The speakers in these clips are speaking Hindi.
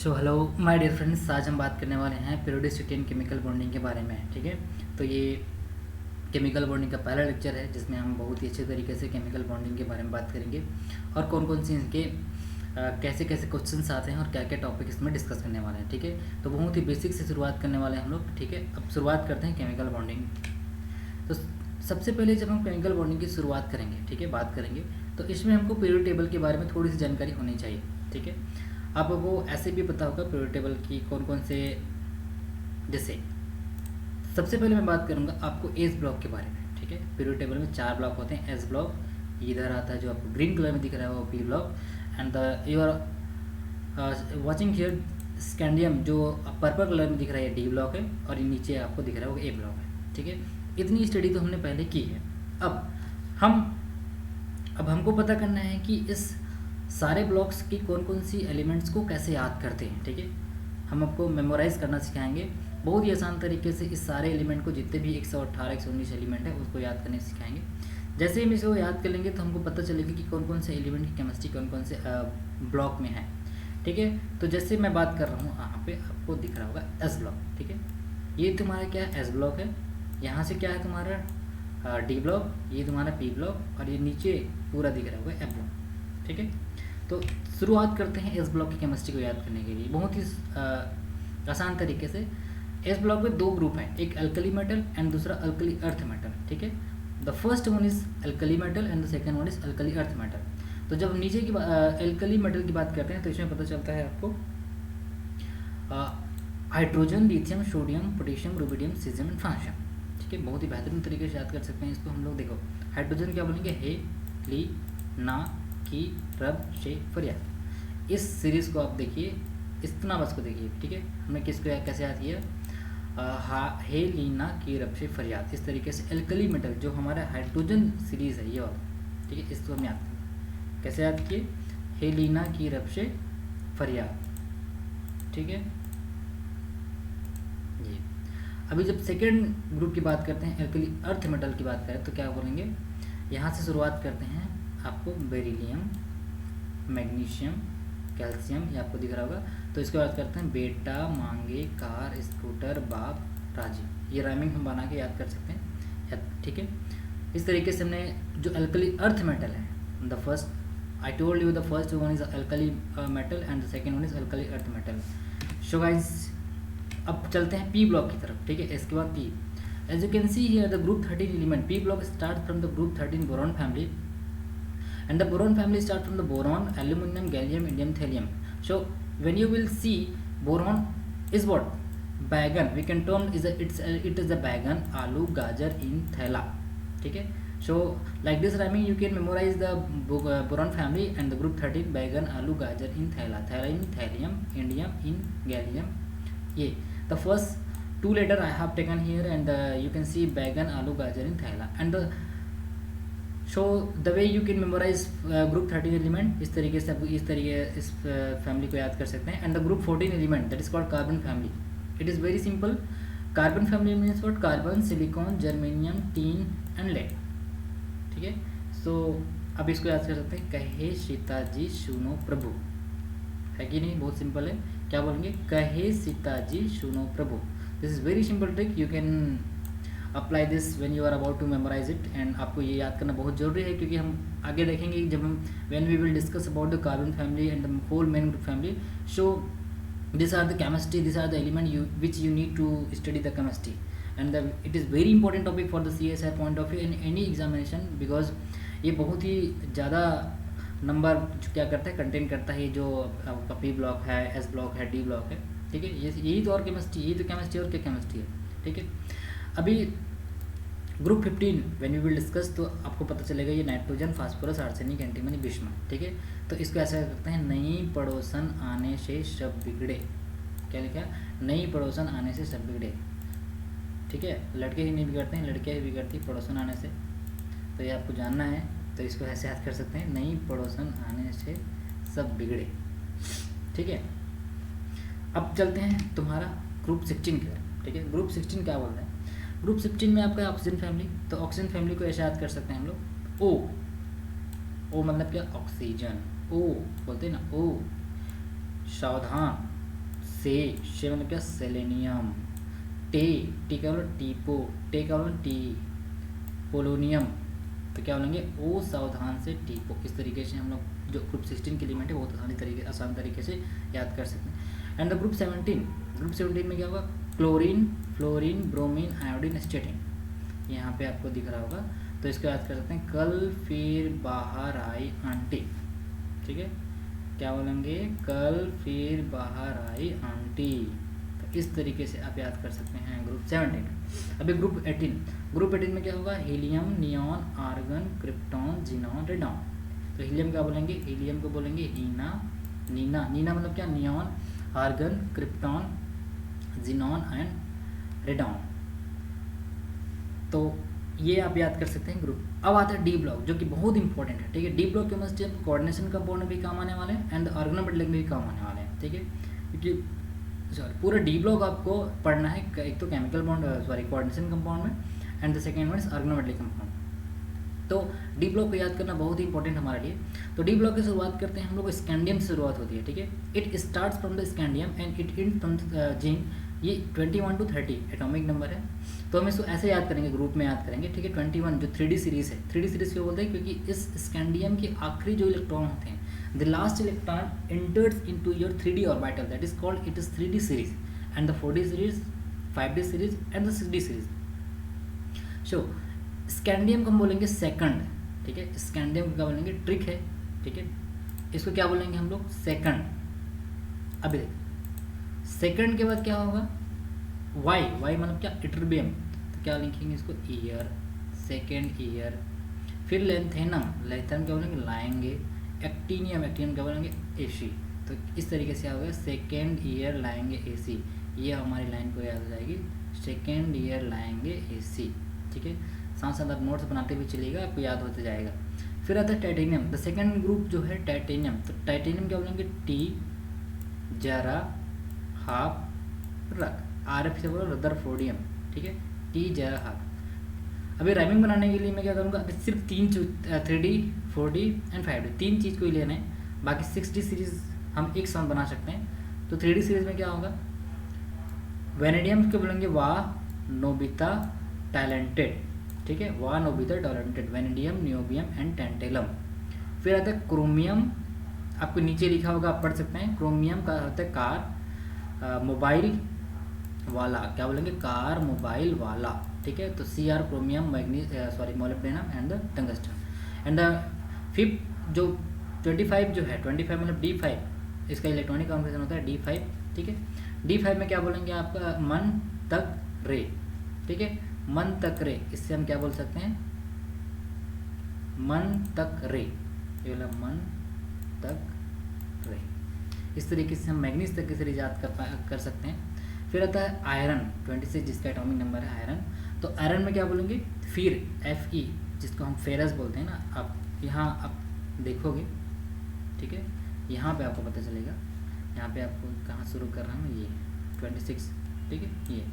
So hello my dear friends, आज हम बात करने वाले हैं पीरियोडिसिटी एंड केमिकल बॉन्डिंग के बारे में। ठीक है, तो ये केमिकल बॉन्डिंग का पहला लेक्चर है जिसमें हम बहुत ही अच्छे तरीके से केमिकल बॉन्डिंग के बारे में बात करेंगे और कौन कौन से इनके कैसे कैसे क्वेश्चंस आते हैं और क्या क्या टॉपिक इसमें डिस्कस करने वाले हैं। ठीक है, तो बहुत ही बेसिक से शुरुआत करने वाले हैं हम लोग। ठीक है, अब शुरुआत करते हैं केमिकल बॉन्डिंग। तो सबसे पहले जब हम केमिकल बॉन्डिंग की शुरुआत करेंगे, ठीक है, बात करेंगे, तो इसमें हमको पीरियड टेबल के बारे में थोड़ी सी जानकारी होनी चाहिए। ठीक है, आपको ऐसे भी पता होगा पीरियड टेबल की कौन कौन से, जैसे सबसे पहले मैं बात करूंगा आपको एस ब्लॉक के बारे में। ठीक है, पीरियड टेबल में 4 ब्लॉक होते हैं। एस ब्लॉक इधर आता है, जो आपको ग्रीन कलर में दिख रहा है वो P block, and the you are watching here scandium जो पर्पल कलर में दिख रहा है डी ब्लॉक है, और ये नीचे आपको दिख रहा है वो ए ब्लॉक है। ठीक है, इतनी स्टडी तो हमने पहले की है। अब हमको पता करना है कि इस सारे ब्लॉक्स की कौन कौन सी एलिमेंट्स को कैसे याद करते हैं। ठीक है, हम आपको मेमोराइज करना सिखाएंगे बहुत ही आसान तरीके से। इस सारे एलिमेंट को जितने भी 118 119 एलिमेंट है उसको याद करने सिखाएंगे। जैसे ही हम इसको याद कर लेंगे तो हमको पता चलेगा कि कौन कौन से एलिमेंट की केमिस्ट्री कौन कौन से ब्लॉक में है। ठीक है, तो जैसे मैं बात कर रहा हूँ यहाँ पे आपको दिख रहा होगा एस ब्लॉक। ठीक है, ये तुम्हारा क्या है, एस ब्लॉक है। यहाँ से क्या है तुम्हारा डी ब्लॉक, ये तुम्हारा पी ब्लॉक, और ये नीचे पूरा दिख रहा होगा एफ ब्लॉक। ठीक है, तो शुरुआत करते हैं एस ब्लॉक की केमिस्ट्री को याद करने के लिए बहुत ही आसान तरीके से। एस ब्लॉक में 2 ग्रुप हैं, एक अल्कली मेटल एंड दूसरा अल्कली अर्थ मेटल। ठीक है, the first one is alkali metal and the second one is alkali earth metal. तो जब नीचे की अल्कली मेटल की बात करते हैं तो इसमें पता चलता है आपको hydrogen, lithium, sodium, potassium, rubidium, caesium and francium. ठीक है, बहुत ही बेहतरीन तरीके से याद कर सकते हैं इसको हम लोग। देखो हाइड्रोजन क्या बोलेंगे, हे, ली, ना, की, रब, शे, फरियाद। इस सीरीज़ को आप देखिए, इतना बस को देखिए। ठीक है, हमने किसको कैसे याद किया, हे, लीना, की, रब, शे, फरियाद। इस तरीके से एल्कली मेटल जो हमारा हाइड्रोजन सीरीज़ है ये वाला, ठीक है, इसको हम याद करें। कैसे याद किए, हे, लीना, की, रब, शे, फरियाद। ठीक है, ये अभी जब सेकेंड ग्रुप की बात करते हैं, एल्कली अर्थ मेटल की बात करें तो क्या बोलेंगे, यहाँ से शुरुआत करते हैं आपको बेरिलियम, मैग्नीशियम, कैल्शियम, ये आपको दिख रहा होगा। तो इसके बाद करते हैं बेटा, मांगे, कार, स्कूटर, बाप, राजी। ये राइमिंग हम बना के याद कर सकते हैं। ठीक है, इस तरीके से हमने जो अल्कली अर्थ मेटल है, the first I told you the first one is alkali metal and the second one is alkali earth metal. So guys अब चलते हैं पी ब्लॉक की तरफ। ठीक है, इसके बाद P, as you can see here the group 13 element P block start from the group 13 boron family, and the boron family start from the boron, aluminum, gallium, indium, thallium. So when you will see boron is what, बैगन, we can term is it is a बैगन, आलू, गाजर in थैला। ठीक है, so like this rhyming you can memorize the boron family and the group 13 बैगन, आलू, गाजर in थैला, थैला in thallium, indium in gallium। ये the first 2 letter I have taken here, and you can see बैगन, आलू, गाजर in थैला, and the so the way you can memorise group 13 element, इस तरीके से इस फैमिली को याद कर सकते हैं। And the group 14 element that is called carbon family. It is very simple. Carbon family means what, carbon, silicon, germanium, tin and lead. ठीक है, सो अब इसको याद कर सकते हैं, कहे सीताजी सुनो प्रभु, है कि नहीं, बहुत सिंपल है। क्या बोलेंगे, कहे सीताजी सुनो प्रभु। This is very simple trick, you can apply this when you are about to memorize it. And आपको ये याद करना बहुत जरूरी है, क्योंकि हम आगे देखेंगे जब हम when we will discuss about the carbon family and the whole main group family. So this are the chemistry, this are the element which you need to study the chemistry, and it is very important topic for the CSIR point of view in any examination, because ये बहुत ही ज़्यादा नंबर क्या करता है, कंटेन करता है। जो आपका पी ब्लॉक है, एस ब्लॉक है, डी ब्लॉक है। ठीक है, यही तो और केमिस्ट्री, यही तो केमिस्ट्री और क्या केमिस्ट्री है। ठीक है, अभी group 15 when we will discuss तो आपको पता चलेगा ये nitrogen, phosphorus, arsenic, antimony, bismuth. ठीक है, तो इसको ऐसा करते हैं, नई पड़ोसन आने से सब बिगड़े। क्या लिखा, नई पड़ोसन आने से सब बिगड़े। ठीक है, लड़के ही नहीं बिगड़ते हैं, लड़कियाँ ही बिगड़ती पड़ोसन आने से, तो ये आपको जानना है। तो इसको ऐसे याद कर सकते हैं, नई पड़ोसन आने से सब बिगड़े। ठीक है, अब चलते हैं तुम्हारा ग्रुप 16 की तरफ। ठीक है, ग्रुप 16 क्या बोलते हैं, ग्रुप 16 में आपका ऑक्सीजन फैमिली। तो ऑक्सीजन फैमिली को ऐसे याद कर सकते हैं हम लोग, ओ मतलब क्या, ऑक्सीजन, ओ बोलते हैं ना, ओ सावधान, से मतलब क्या, सेलेनियम। टी क्या बोलो, टीपो। टे क्या बोलो, टी। पोलोनियम। तो क्या बोलेंगे, ओ सावधान से टीपो। इस तरीके से हम लोग जो ग्रुप 16 के एलिमेंट है बहुत आसान तरीके से याद कर सकते हैं। एंड द ग्रुप 17 में क्या होगा, chlorine, fluorine, bromine, iodine, statin. यहाँ पे आपको दिख रहा होगा, तो इसको याद कर सकते हैं, कल फिर बाहर आई आंटी। ठीक है, क्या बोलेंगे, कल फिर बाहर आई आंटी। तो इस तरीके से आप याद कर सकते हैं ग्रुप 17। अभी ग्रुप 18 में क्या होगा, helium, neon, argon, krypton, xenon, radon. तो हीलियम क्या बोलेंगे, हीलियम को बोलेंगे हीना, नीना मतलब क्या, neon, argon, krypton, xenon and radon. तो ये आप याद कर सकते हैं ग्रुप। अब आता है डी ब्लॉक, जो कि बहुत इंपॉर्टेंट है। ठीक है, डी ब्लॉक के मस्ट कोऑर्डिनेशन कंपाउंड भी काम आने वाले हैं एंड ऑर्गेनोमेटेलिक में भी काम आने वाले हैं। ठीक है, क्योंकि सॉरी पूरा डी ब्लॉक आपको पढ़ना है, एक तो केमिकल बॉन्ड कोऑर्डिनेशन कंपाउंड में, and the second one is organometallic compound. तो डी ब्लॉक को याद करना बहुत ही इंपॉर्टेंट हमारे लिए। तो डी ब्लॉक की शुरुआत करते हैं हम लोग, स्कैंडियम से शुरुआत होती है। ठीक है, it starts from the scandium and it and from zinc. ये 21 to 30 एटॉमिक नंबर है। तो हम इसको ऐसे याद करेंगे, ग्रुप में याद करेंगे। ठीक है, 21 जो 3D सीरीज है, 3D सीरीज क्यों बोलते हैं, क्योंकि इस स्कैंडियम के आखिरी जो इलेक्ट्रॉन होते हैं, the last electron enters into your 3D orbital, that is called, it is 3D series and the 4D series, 5D series and the 6D series. So scandium को हम बोलेंगे सेकंड। ठीक है, स्कैंडियम को क्या बोलेंगे, ट्रिक है। ठीक है, इसको क्या बोलेंगे हम लोग, सेकंड। अभी सेकंड के बाद क्या होगा, वाई मतलब क्या, इटरबियम। तो क्या लिखेंगे इसको, ईयर, सेकेंड ईयर। फिर लेंथेनम क्या बोलेंगे, लाएंगे। एक्टीनियम क्या बोलेंगे, एसी। तो इस तरीके से क्या होगा, सेकेंड ईयर लाएंगे एसी। ये हमारी लाइन को याद हो जाएगी, सेकेंड ईयर लाएंगे एसी। ठीक है, साथ साथ आप नोट्स बनाते हुए चलिएगा, आपको याद होते जाएगा। फिर आता है टाइटेनियम, द सेकेंड ग्रुप जो है टाइटेनियम। तो टाइटेनियम क्या बोलेंगे, टी, जरा, हाफ, रख। RF से बोलो रदरफोर्डियम। ठीक है, टी, जरा, हाफ। अभी राइमिंग बनाने के लिए मैं क्या करूँगा, सिर्फ 3D 4D एंड 5D 3 चीज़ को ही लेना है। बाकी 6D सीरीज हम एक साथ बना सकते हैं। तो 3D सीरीज में क्या होगा, वेनेडियम को बोलेंगे वाह, नोबिता, टैलेंटेड। ठीक है, वाह, Nobita, talented, vanadium, niobium and tantalum. फिर आता है क्रोमियम, आपको नीचे लिखा होगा, आप पढ़ सकते हैं। क्रोमियम का होता है कार, मोबाइल वाला। क्या बोलेंगे, कार, मोबाइल वाला। ठीक है, तो Cr, chromium, molybdenum and the tungsten. And the fifth जो 25 जो है, 25 मतलब D5, इसका इलेक्ट्रॉनिक कॉन्फिगरेशन होता है D5। ठीक है, D5 में क्या बोलेंगे, आपका मन तक रे। ठीक है, मन तक रे, इससे हम क्या बोल सकते हैं, मन तक रे। ये वाला मन तक रे। इस तरीके से हम मैग्नीज तक की सीरीज याद कर सकते हैं। फिर आता है आयरन 26, जिसका एटॉमिक नंबर है आयरन। तो आयरन में क्या बोलेंगे, फिर Fe, जिसको हम फेरस बोलते हैं ना। आप यहाँ आप देखोगे, ठीक है, यहाँ पे आपको पता चलेगा। यहाँ पे आपको कहाँ शुरू कर रहा हूँ, ये 26। ठीक है, ये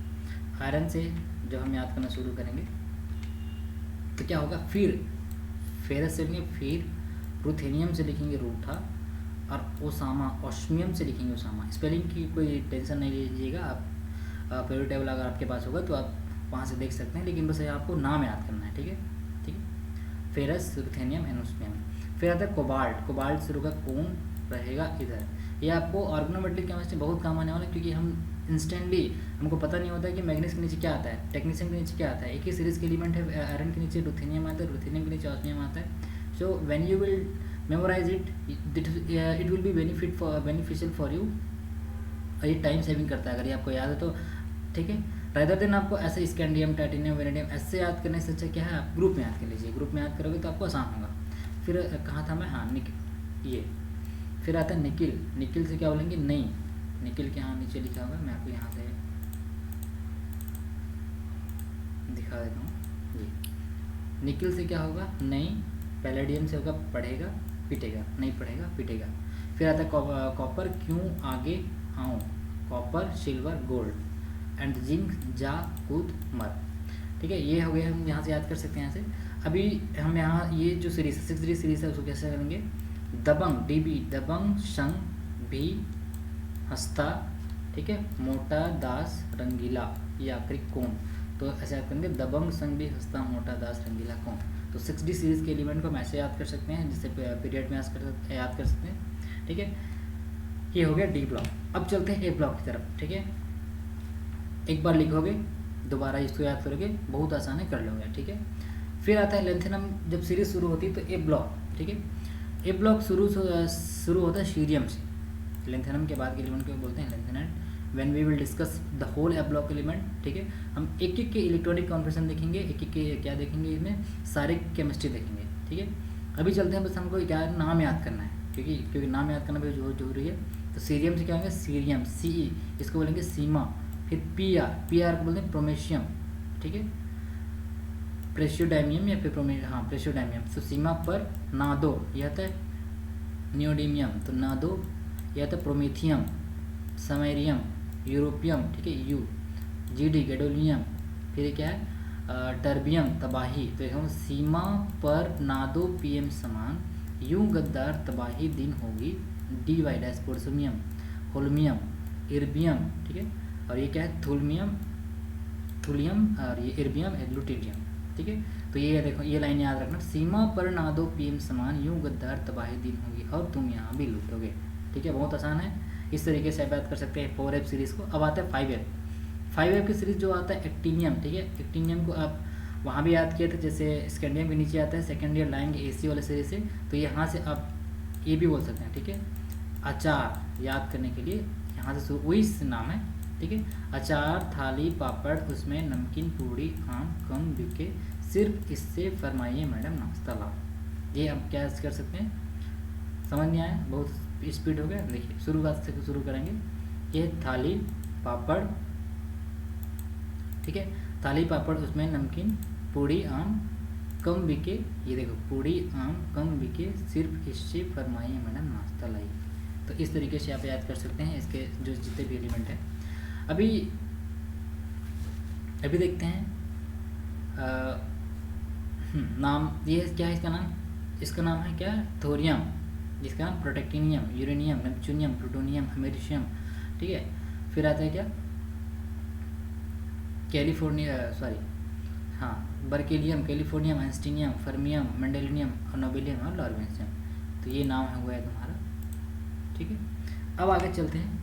आयरन से जब हम याद करना शुरू करेंगे तो क्या होगा, फिर फेरस से लिखेंगे फिर, रुथेनियम से लिखेंगे रूठा, और ओसामा, ऑस्मियम से लिखेंगे ओसामा। स्पेलिंग की कोई टेंशन नहीं लीजिएगा, आप फेवरेट टेबल अगर आपके पास होगा तो आप वहाँ से देख सकते हैं, लेकिन बस आपको नाम याद करना है। ठीक है, ठीक है, फेरस, रुथेनियम एंड ओस्मियम। फिर आता है कोबाल्ट, कोबाल्ट शुरू का कौन रहेगा इधर। ये आपको ऑर्गेनोमेटेलिक केमिस्ट्री बहुत काम आने वाला है, क्योंकि हम इंस्टेंटली हमको पता नहीं होता है कि मैग्नीज के नीचे क्या आता है, टेक्नीशियम के नीचे क्या आता है। एक ही सीरीज के एलिमेंट है, आयरन के नीचे रुथेनियम आता है, रुथेनियम के नीचे ऑस्मियम आता है। So when you will memorise it, it will be beneficial for you. ये टाइम सेविंग करता है अगर ये आपको याद है तो। ठीक है, रादर देन आपको ऐसे स्कैंडियम, टाइटेनियम, वेनेडियम ऐसे याद करने से अच्छा क्या है, आप ग्रुप में याद कर लीजिए। ग्रुप में याद करोगे तो आपको आसान होगा। फिर कहाँ था मैं, हाँ निकिल, ये। फिर आता है निकिल, निकिल से क्या बोलेंगे, नहीं। निकिल के यहाँ नीचे लिखा होगा, मैं आपको यहाँ से दिखा देता हूँ। ये निकिल से क्या होगा, नहीं। पैलेडियम से होगा पढ़ेगा पिटेगा, नहीं पढ़ेगा पिटेगा। फिर आता है कॉपर, क्यों आगे आऊँ, copper, silver, gold and zinc, जा, कूद, मर। ठीक है, ये हो गए, हम यहाँ से याद कर सकते हैं। यहाँ से अभी हम यहाँ ये जो सीरीज 6D सीरीज है उसको कैसे करेंगे, दबंग, DB, दबंग, शंग, भी, हस्ता, ठीक है, मोटा दास रंगीला, ये आखिरी कौन, तो ऐसे याद करेंगे दबंग संग भी हंसता मोटा दास रंगीला कौन। तो 6D सीरीज़ के एलिमेंट को हम ऐसे याद कर सकते हैं, जिससे पीरियड में याद कर सकते हैं। ठीक है, ये हो गया डी ब्लॉक। अब चलते हैं ए ब्लॉक की तरफ। ठीक है, एक बार लिखोगे दोबारा इसको याद करोगे, बहुत आसान है, कर लोगे। ठीक है, फिर आता है लेंथेनम। जब सीरीज शुरू होती है तो ए ब्लॉक। ठीक है, ए ब्लॉक शुरू होता है सीरियम से। लेंथेनम के बाद के एलिमेंट को बोलते हैं lanthanide. When we will discuss the whole A block element. ठीक है, हम एक एक के इलेक्ट्रॉनिक कॉन्फिगरेशन देखेंगे, एक एक के क्या देखेंगे, इसमें सारे केमिस्ट्री देखेंगे। ठीक है, अभी चलते हैं, बस हमको क्या नाम याद करना है, क्योंकि नाम याद करना भी जरूरी है। तो सीरियम से क्या होंगे, सीरियम, CE इसको बोलेंगे सीमा। फिर PR को बोलते हैं प्रोमेशियम। ठीक है, प्रेशियोडाइमियम या फिर प्रेशियोडाइमियम। तो सीमा पर नादो, यह आता है नियोडीमियम, तो नादो यह आता है प्रोमेथियम, समैरियम, यूरोपियम। ठीक है, GD गैडोलियम। फिर क्या है टर्बियम, तबाही। तो हम सीमा पर नादो PM समान, यूं गद्दार तबाही दिन होगी, DY पोर्सोमियम, होल्मियम, इर्बियम। ठीक है, और ये क्या है थुलियम, और ये इर्बियम एग्लूटिडियम। ठीक है, तो ये देखो, ये लाइन याद रखना, सीमा पर नादो PM समान, यूं गद्दार तबाही दिन होगी, और तुम यहाँ भी लूटोगे। ठीक है, बहुत आसान है, इस तरीके से आप याद कर सकते हैं 4F सीरीज़ को। अब आता है 5F की सीरीज़ जो आता है एक्टिनियम। ठीक है, एक्टिनियम को आप वहाँ भी याद किए थे, जैसे स्कैंडियम के नीचे आता है, सेकेंड ईयर लाएंगे AC वाले सीरीज से, तो यहाँ से आप ये भी बोल सकते हैं। ठीक है, अचार याद करने के लिए यहाँ से वही नाम है। ठीक है, अचार, थाली, पापड़, उसमें नमकीन, पूड़ी, आम कम बिके, सिर्फ इससे फरमाइए मैडम नाश्ता लाओ। ये हम क्या कर सकते हैं, समझ नहीं आया, बहुत स्पीड हो गया। देखिए शुरुआत से शुरू करेंगे। ये थाली पापड़, ठीक है, थाली पापड़, उसमें नमकीन, पूड़ी, आम कम बिके, ये देखो पूड़ी आम कम बिके, सिर्फ इससे फरमाइए मैडम नाश्ता लाइए। तो इस तरीके से आप याद कर सकते हैं इसके जो जितने भी एलिमेंट हैं। अभी देखते हैं नाम, ये क्या है इसका नाम, इसका नाम है क्या, थोरियम, जिसका नाम protactinium, uranium, neptunium, plutonium, americium. ठीक है, फिर आता है क्या berkelium, californium, einsteinium, fermium, mendelevium, nobelium और लॉरेंसियम। तो ये नाम है हुआ है तुम्हारा। ठीक है, अब आगे चलते हैं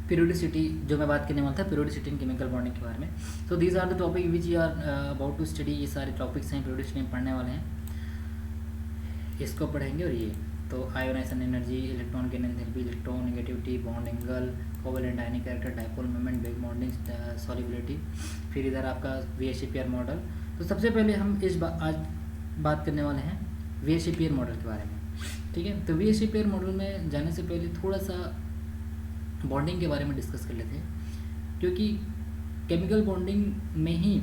पीरियोडिसिटी, जो मैं बात करने वाला था पीरियोडिसिटी इन केमिकल बॉन्डिंग के बारे में। तो these are the topic which you are about to study. ये सारे टॉपिक्स हैं पीरियोडिसिटी में पढ़ने वाले हैं, इसको पढ़ेंगे। और ये तो ionisation energy, electron gain enthalpy, electron negativity, bond angle, covalent ionic character, dipole moment, big bonding, solubility. फिर इधर आपका VSEPR मॉडल। तो सबसे पहले हम आज बात करने वाले हैं VSEPR मॉडल के बारे में। ठीक है, तो VSEPR मॉडल में जाने से पहले थोड़ा सा बॉन्डिंग के बारे में डिस्कस कर लेते हैं, क्योंकि केमिकल बॉन्डिंग में ही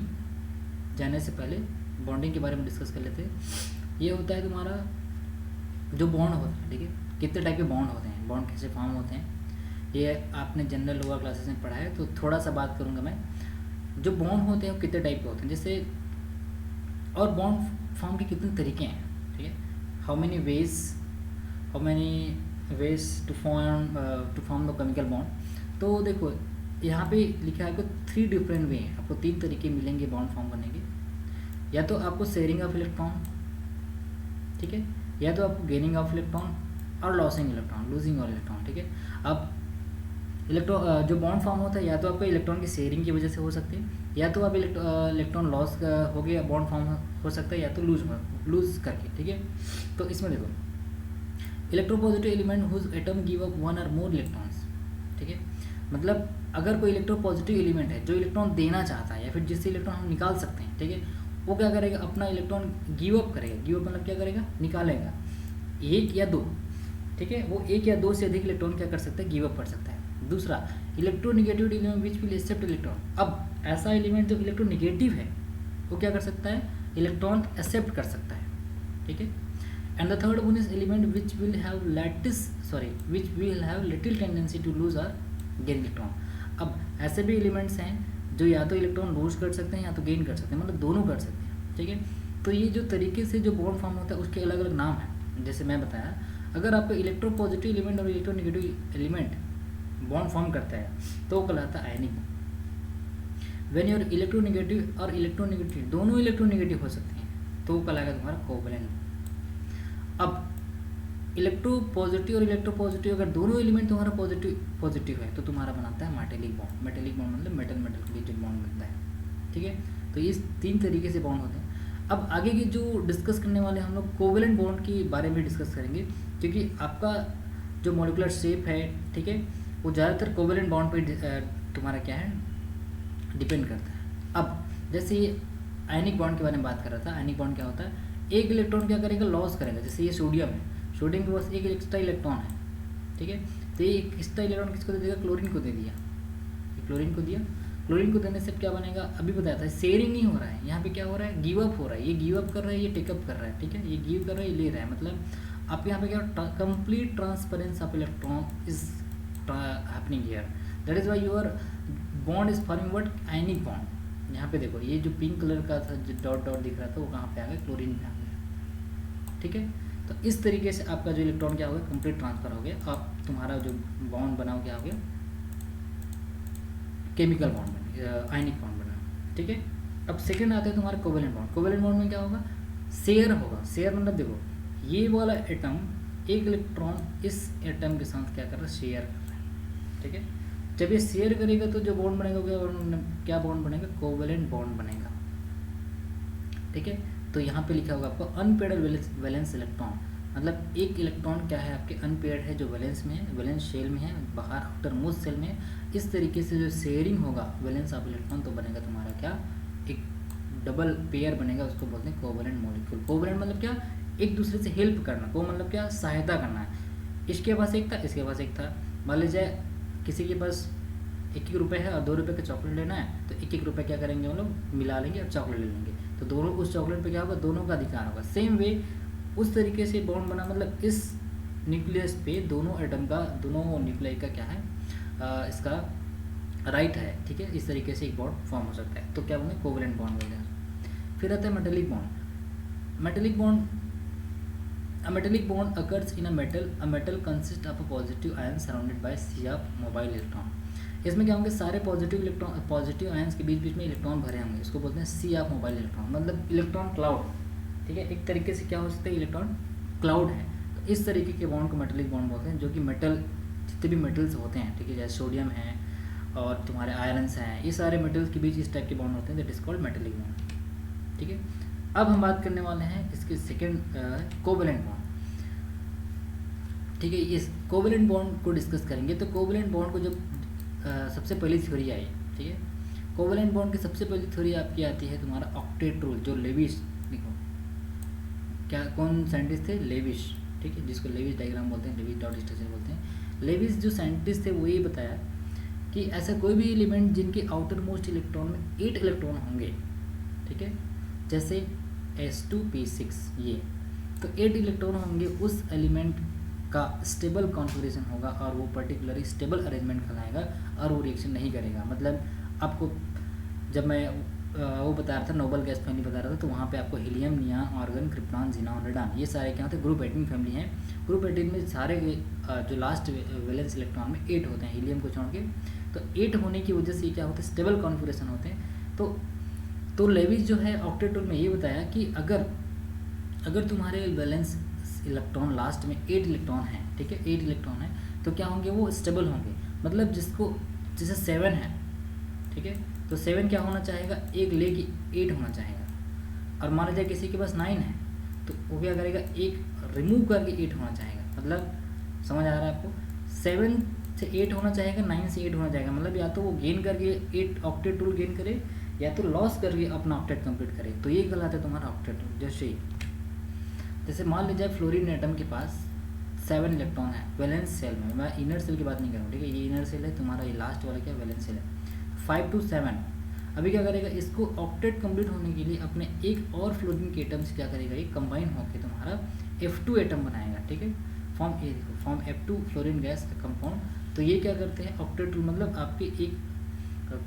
जाने से पहले बॉन्डिंग के बारे में डिस्कस कर लेते हैं। ये होता है तुम्हारा जो बॉन्ड होता है। ठीक है, कितने टाइप के बॉन्ड होते हैं, बॉन्ड कैसे फॉर्म होते हैं, ये आपने जनरल लोअर क्लासेस में पढ़ा है, तो थोड़ा सा बात करूँगा मैं। जो बॉन्ड होते हैं वो कितने टाइप के होते हैं, जैसे, और बॉन्ड फॉर्म के कितने तरीके हैं। ठीक है, how many ways to form the chemical bond. तो देखो यहाँ पे लिखा है आपको 3 डिफरेंट वे हैं, आपको 3 तरीके मिलेंगे बॉन्ड फॉर्म करने के। या तो आपको शेयरिंग ऑफ इलेक्ट्रॉन, ठीक है, या तो आपको गेनिंग ऑफ इलेक्ट्रॉन और लूजिंग ऑफ इलेक्ट्रॉन। ठीक है, अब इलेक्ट्रॉन जो बॉन्ड फॉर्म होता है, या तो आपको इलेक्ट्रॉन की शेयरिंग की वजह से हो सकती है, या तो आप इलेक्ट्रॉन लॉस हो गया बॉन्ड फॉर्म हो सकता है, या तो लूज करके। ठीक है, तो इसमें देखो electropositive element whose atom give up 1 और मोर इलेक्ट्रॉन्स। ठीक है, मतलब अगर कोई इलेक्ट्रोपॉजिटिव एलिमेंट है जो इलेक्ट्रॉन देना चाहता है, या फिर जिससे इलेक्ट्रॉन हम निकाल सकते हैं, ठीक है, वो क्या करेगा, अपना इलेक्ट्रॉन गिव अप करेगा। गिव अप मतलब क्या करेगा, निकालेगा 1 या 2। ठीक है, वो 1 या 2 से अधिक इलेक्ट्रॉन क्या कर सकता है, गिव अप कर सकता है। दूसरा electronegative element which will accept electron. अब ऐसा एलिमेंट जो इलेक्ट्रोनेगेटिव है वो क्या कर सकता है, इलेक्ट्रॉन एक्सेप्ट कर सकता है। ठीक है, and the third one is element which will have little tendency to lose और गेन इलेक्ट्रॉन। अब ऐसे भी एलिमेंट्स हैं जो या तो इलेक्ट्रॉन लूज कर सकते हैं या तो गेन कर सकते हैं, मतलब दोनों कर सकते हैं। ठीक है, तो ये जो तरीके से जो बॉन्ड फॉर्म होता है उसके अलग अलग नाम हैं। जैसे मैं बताया, अगर आपको इलेक्ट्रोपॉजिटिव एलिमेंट और इलेक्ट्रोनेगेटिव एलिमेंट बॉन्ड फॉर्म करता है, तो वो कहलाता है ionic bond. When your electronegative और इलेक्ट्रोनेगेटिव दोनों इलेक्ट्रोनेगेटिव हो सकते हैं, तो वो कहलाएगा तुम्हारा कोवेलेंट। अब इलेक्ट्रो पॉजिटिव और इलेक्ट्रो पॉजिटिव अगर दोनों एलिमेंट तुम्हारा पॉजिटिव है तो तुम्हारा बनाता है मेटेलिक बॉन्ड। मेटेलिक बॉन्ड मतलब मेटल मेटल के बीच जो बॉन्ड बनता है, ठीक है। तो इस 3 तरीके से बॉन्ड होते हैं। अब आगे की जो डिस्कस करने वाले हम लोग कोवेलेंट बॉन्ड के बारे में डिस्कस करेंगे, क्योंकि आपका जो मॉलिक्यूलर शेप है, ठीक है, वो ज़्यादातर कोवेलेंट बॉन्ड पे तुम्हारा क्या है डिपेंड करता है। अब जैसे ये आयनिक बॉन्ड के बारे में बात कर रहा था, आयनिक बॉन्ड क्या होता है, एक इलेक्ट्रॉन क्या करेगा, लॉस करेगा। जैसे ये सोडियम है, सोडियम के पास एक एक्स्ट्रा इलेक्ट्रॉन है, ठीक है, तो ये एक एक्स्ट्रा इलेक्ट्रॉन किसको दे देगा, क्लोरीन को दे दिया, क्लोरीन को दिया। क्लोरीन को देने से क्या बनेगा, अभी बताया था, शेयरिंग नहीं हो रहा है, यहाँ पे क्या हो रहा है, गिव अप हो रहा है। ये गिव अप कर रहा है, ये टेकअप कर रहा है, ठीक है, ये गिव कर रहा है, ये ले रहा है। मतलब आपके यहाँ पे क्या, complete transparence of electron is happening here, that is why your bond is forming what, ionic bond. यहाँ पे देखो, ये जो पिंक कलर का था जो डॉट डॉट दिख रहा था, वो कहाँ पे आ गया, क्लोरीन में आ गया, ठीक है। तो इस तरीके से आपका जो इलेक्ट्रॉन क्या हो गया, कंप्लीट ट्रांसफर हो गया। अब तुम्हारा जो बॉन्ड बना क्या हो गया, केमिकल बॉन्ड बन गया, आयनिक बॉन्ड बना, ठीक है। अब सेकंड आता है तुम्हारा कोवेलेंट बॉन्ड। कोवेलेंट बॉन्ड में क्या होगा, शेयर होगा। शेयर मतलब देखो, ये वाला एटम एक इलेक्ट्रॉन इस एटम के साथ क्या कर रहा है, शेयर कर रहा है, ठीक है। जब ये शेयर करेगा तो जो बॉन्ड बनेगा क्या बॉन्ड बनेगा, कोवेलेंट बॉन्ड बनेगा, ठीक है। तो यहाँ पे लिखा होगा आपको अनपेयर्ड वैलेंस इलेक्ट्रॉन, मतलब एक इलेक्ट्रॉन क्या है आपके अनपेयर्ड है, जो वैलेंस में है, वैलेंस शेल में है, बाहर आउटर मोस्ट शेल में। इस तरीके से जो शेयरिंग होगा वैलेंस ऑफ इलेक्ट्रॉन, तो बनेगा तुम्हारा क्या, एक डबल पेयर बनेगा, उसको बोलते हैं कोवेलेंट मॉलिक्यूल। कोवेलेंट मतलब क्या, एक दूसरे से हेल्प करना, को मतलब क्या, सहायता करना है। इसके पास एक था, इसके पास एक था, मान लीजिए किसी के पास 1-1 रुपये है और 2 रुपये का चॉकलेट लेना है, तो 1-1 रुपये क्या करेंगे हम लोग, मिला लेंगे और चॉकलेट ले लेंगे, तो दोनों उस चॉकलेट पे क्या होगा, दोनों का अधिकार होगा। सेम वे उस तरीके से बॉन्ड बना, मतलब इस न्यूक्लियस पे दोनों एटम का, दोनों न्यूक्लियाई का क्या है, इसका राइट है, ठीक है। इस तरीके से एक बॉन्ड फॉर्म हो सकता है, तो क्या बोलेंगे, कोवेलेंट बॉन्ड बोलते हैं। फिर आता है metallic bond. Metallic bond, a metallic bond occurs in a metal consists of a positive ion surrounded by sea of mobile electron। इसमें क्या होंगे, सारे पॉजिटिव आयंस के बीच बीच में इलेक्ट्रॉन भरे होंगे, इसको बोलते हैं सी ऑफ मोबाइल इलेक्ट्रॉन, मतलब इलेक्ट्रॉन क्लाउड, ठीक है। एक तरीके से क्या हो सकता है, इलेक्ट्रॉन क्लाउड है। तो इस तरीके के बॉन्ड को मेटेलिक बॉन्ड बोलते हैं, जो कि मेटल, जितने भी मेटल्स होते हैं, ठीक है, जैसे सोडियम है और तुम्हारे आयरन्स हैं, ये सारे मेटल्स के बीच इस टाइप के बॉन्ड होते हैं, that is called metallic bond, ठीक है। अब हम बात करने वाले हैं इसके सेकेंड कोवेलेंट बॉन्ड, ठीक है। इस कोवेलेंट बॉन्ड को डिस्कस करेंगे। तो कोवेलेंट बॉन्ड को जब सबसे पहली थ्योरी आई, ठीक है, कोवेलेंट बॉन्ड की सबसे पहली थ्योरी आपकी आती है तुम्हारा ऑक्टेट रूल, जो लेविस, देखो क्या, कौन साइंटिस्ट थे, लेविस, ठीक है, जिसको लेविस डायग्राम बोलते हैं, लेविस डॉट स्ट्रक्चर बोलते हैं। लेविस जो साइंटिस्ट थे वो ये बताया कि ऐसा कोई भी एलिमेंट जिनके आउटर मोस्ट इलेक्ट्रॉन में 8 इलेक्ट्रॉन होंगे, ठीक है, जैसे S2P6 ये, तो 8 इलेक्ट्रॉन होंगे, उस एलिमेंट का स्टेबल कॉन्फ़िगरेशन होगा और वो पर्टिकुलरली स्टेबल अरेंजमेंट कहलाएगा और वो रिएक्शन नहीं करेगा। मतलब आपको जब मैं वो बता रहा था, नोबल गैस फैमिली बता रहा था, तो वहाँ पे आपको helium, neon, argon, krypton, xenon, radon, ये सारे क्या होते हैं, ग्रुप 18 फैमिली हैं। ग्रुप 18 में सारे जो लास्ट वैलेंस इलेक्ट्रॉन में 8 होते हैं, हीलियम को छोड़ के। तो 8 होने की वजह से क्या होता है, स्टेबल कॉन्फ़िगरेशन होते हैं। तो लेविस जो है ऑक्टेट रूल में ये बताया कि अगर तुम्हारे वैलेंस इलेक्ट्रॉन लास्ट में 8 इलेक्ट्रॉन है, ठीक है, 8 इलेक्ट्रॉन है, तो क्या होंगे, वो स्टेबल होंगे। मतलब जिसको, जैसे 7 है, ठीक है, तो 7 क्या होना चाहेगा, एक लेके 8 होना चाहेगा। और मान लीजिए किसी के पास 9 है, तो वो क्या करेगा, एक रिमूव करके 8 होना चाहेगा। मतलब समझ आ रहा है आपको, 7 से 8 होना चाहेगा, 9 से 8 होना चाहेगा। मतलब या तो वो गेन करके 8 ऑक्टेट रूल गेन करे, या तो लॉस करके अपना ऑक्टेट कंप्लीट करे। तो ये कहलाता है तुम्हारा ऑक्टेट रूल। जैसे मान लीजिए फ्लोरीन एटम के पास 7 इलेक्ट्रॉन है वैलेंस सेल में, मैं इनर सेल की बात नहीं कर रहा हूँ, ठीक है, ये इनर सेल है तुम्हारा, ये लास्ट वाला क्या वैलेंस सेल है, 5 to 7। अभी क्या करेगा, इसको ऑक्टेट कंप्लीट होने के लिए अपने एक और फ्लोरीन के एटम से क्या करेगा, ये कंबाइन होकर तुम्हारा F2 एटम बनाएगा, ठीक है। फॉर्म ए देखो, form F2 fluorine gas compound. तो ये क्या करते हैं, ऑक्टेट रूल मतलब आपके एक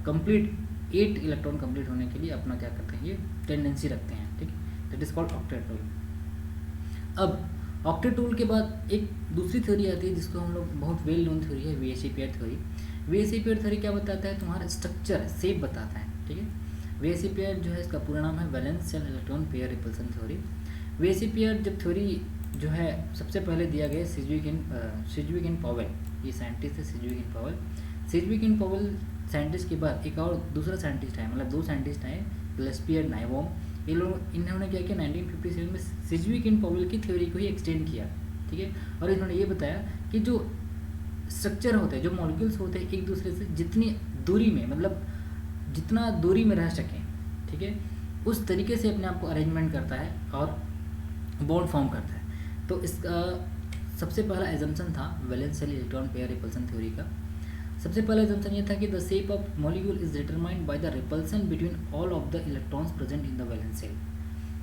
कंप्लीट 8 इलेक्ट्रॉन कंप्लीट होने के लिए अपना क्या करते हैं, ये टेंडेंसी रखते हैं, ठीक है, that is called octet rule. अब ऑक्टेट रूल के बाद एक दूसरी थ्योरी आती है जिसको हम लोग बहुत वेल नोन थ्योरी है, वीएसई pair theory. VSE pair theory क्या बताता है, तुम्हारा स्ट्रक्चर शेप बताता है, ठीक है। वीएसई पेयर जो है इसका पूरा नाम है valence shell electron pair repulsion theory. VSE pair जब थ्योरी जो है सबसे पहले दिया गया सिजविक इन पॉवेल, ये साइंटिस्ट है सिजविक इन पॉवेल। सिजविक इन पॉवेल साइंटिस्ट के बाद एक और दूसरा साइंटिस्ट है, मतलब 2 साइंटिस्ट हैं, ग्लेस्पियर नाइवोम। ये लोग इन्होंने क्या किया 1957 में सिजविक इन पॉवेल की थ्योरी को ही एक्सटेंड किया, ठीक है। और इन्होंने ये बताया कि जो स्ट्रक्चर होते हैं, जो मॉलिक्यूल्स होते हैं, एक दूसरे से जितनी दूरी में, मतलब जितना दूरी में रह सकें, ठीक है, उस तरीके से अपने आप को अरेंजमेंट करता है और बॉन्ड फॉर्म करता है। तो इसका सबसे पहला एजम्पशन था valence shell electron pair repulsion theory का। सबसे पहला एजम्पशन ये था कि the shape of molecule is determined by the repulsion between all of the electrons present in the valence shell.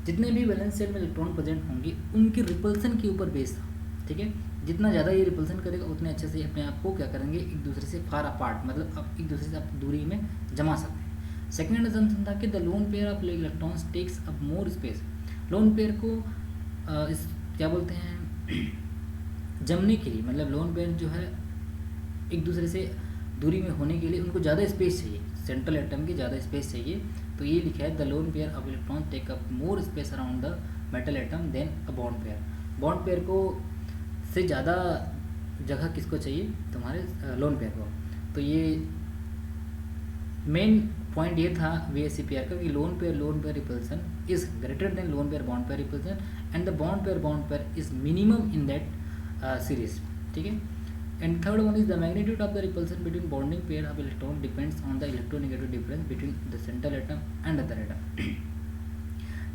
जितने भी वैलेंस शेल में इलेक्ट्रॉन प्रेजेंट होंगे उनकी रिपल्सन के ऊपर बेस था, ठीक है। जितना ज़्यादा ये रिपल्सन करेगा उतने अच्छे से अपने आप को क्या करेंगे, एक दूसरे से फार अपार्ट, मतलब आप एक दूसरे से आप दूरी में जमा सकते हैं। सेकेंड एजम्पशन था कि the lone pair of electrons takes up more space. Lone pair को इस क्या बोलते हैं जमने के लिए, मतलब लोन पेयर जो है एक दूसरे से दूरी में होने के लिए उनको ज़्यादा स्पेस चाहिए, सेंट्रल एटम की ज़्यादा स्पेस चाहिए। तो ये लिखा है the lone pair of electron take up more space around the metal atom than a bond pair. Bond pair को से ज़्यादा जगह किसको चाहिए, तुम्हारे लोन पेयर को। तो ये मेन पॉइंट ये था वीएसई पेयर का कि lone pair repulsion is greater than lone pair bond pair repulsion and the bond pair is minimum in that series, ठीक है। And third one is the magnitude of the repulsion between bonding pair of electron depends on the electronegative difference between the central atom and other atom.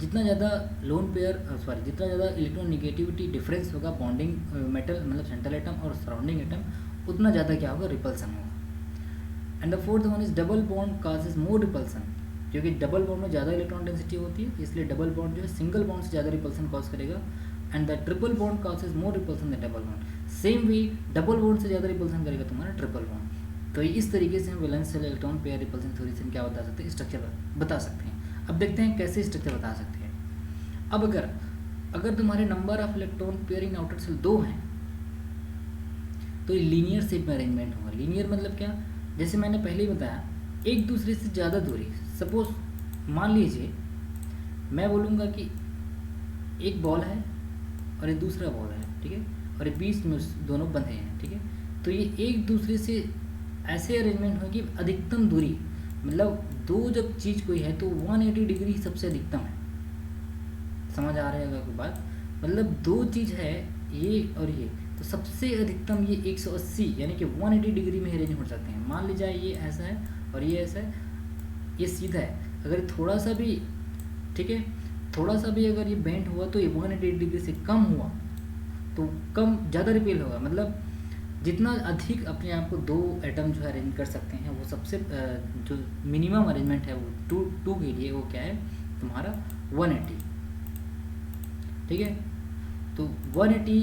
जितना ज़्यादा जितना ज़्यादा इलेक्ट्रोनेगेटिविटी डिफरेंस होगा बॉन्डिंग मेटल मतलब सेंट्रल एटम और सराउंडिंग एटम, उतना ज़्यादा क्या होगा, रिपल्सन होगा। And the fourth one is double bond causes more repulsion, क्योंकि डबल बॉन्ड में ज़्यादा इलेक्ट्रॉन डेंसिटी होती है, इसलिए डबल बॉन्ड जो है सिंगल बॉन्ड से ज़्यादा रिपल्सन कॉज करेगा। And the triple bond causes more repulsion than double bond. Same way double bond से ज़्यादा रिपल्सन करेगा तुम्हारा ट्रिपल बॉन्ड। तो इस तरीके से हम valence shell electron pair repulsion theory से क्या बता सकते हैं, स्ट्रक्चर बता सकते हैं। अब देखते हैं कैसे स्ट्रक्चर बता सकते हैं। अब अगर तुम्हारे number of electron pair in outer shell 2 हैं तो ये लीनियर शेप में अरेंजमेंट होगा। लीनियर मतलब क्या, जैसे मैंने पहले ही बताया, एक दूसरे से ज़्यादा दूरी। सपोज मान लीजिए मैं बोलूँगा कि एक बॉल है और एक दूसरा बॉल है, ठीक है, और ये बीच में दोनों बंधे हैं, ठीक है। तो ये एक दूसरे से ऐसे अरेंजमेंट हो कि अधिकतम दूरी, मतलब दो जब चीज़ कोई है तो 180 डिग्री सबसे अधिकतम है। समझ आ रहा है आपको बात, मतलब दो चीज़ है ये और ये, तो सबसे अधिकतम ये 180 यानी कि 180 डिग्री में अरेंज हो सकते हैं। मान लीजिए ये ऐसा है और ये ऐसा है, ये सीधा है, अगर थोड़ा सा भी, ठीक है, थोड़ा सा भी अगर ये बेंट हुआ तो ये 180 डिग्री से कम हुआ तो कम ज़्यादा रिपेल होगा। मतलब जितना अधिक अपने आप को दो एटम जो है अरेंज कर सकते हैं वो सबसे जो मिनिमम अरेंजमेंट है वो टू के लिए वो क्या है तुम्हारा 180, ठीक है। तो 180